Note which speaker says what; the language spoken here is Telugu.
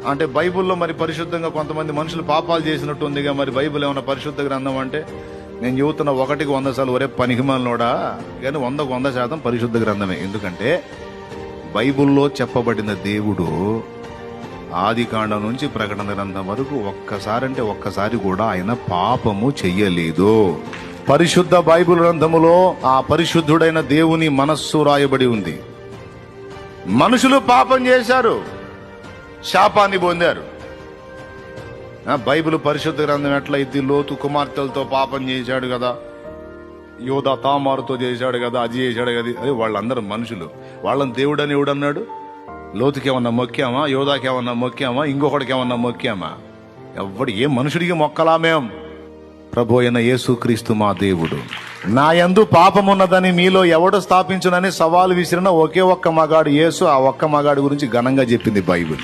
Speaker 1: అంటే బైబిల్లో మరి పరిశుద్ధంగా కొంతమంది మనుషులు పాపాలు చేసినట్టు ఉందిగా, మరి బైబిల్ ఏమన్నా పరిశుద్ధ గ్రంథం అంటే? నేను చెబుతున్న 1కి 100 సార్లు ఒరే పనికిమాలినోడా, కానీ 100కు 100% పరిశుద్ధ గ్రంథమే. ఎందుకంటే బైబిల్లో చెప్పబడిన దేవుడు ఆది కాండం నుంచి ప్రకటన గ్రంథం వరకు ఒక్కసారి కూడా ఆయన పాపము చెయ్యలేదు. పరిశుద్ధ బైబిల్ గ్రంథములో ఆ పరిశుద్ధుడైన దేవుని మనస్సు రాయబడి ఉంది. మనుషులు పాపం చేశారు, శాపాన్ని పొందారు. బైబిల్ పరిశుద్ధ గ్రంథం ఎట్లయితే లోతు కుమార్తెలతో పాపం చేశాడు కదా, యోధా తామారుతో చేశాడు కదా, అది చేశాడు కదా, అదే వాళ్ళందరూ మనుషులు. వాళ్ళని దేవుడు అని ఎవడన్నాడు? లోతుకి ఏమన్నా మొక్కామా? యోధాకి ఏమన్నా మొక్కామా? ఇంకొకటికి ఏమన్నా మొక్కామా? ఏ మనుషుడికి మొక్కలామేం? ప్రభు అయిన యేసుక్రీస్తు మా దేవుడు. నా యందు పాపమున్నదని మీలో ఎవడు స్థాపించునని సవాలు విసిరిన ఒకే ఒక్క మగాడు యేసు. ఆ ఒక్క మగాడు గురించి ఘనంగా చెప్పింది బైబిల్.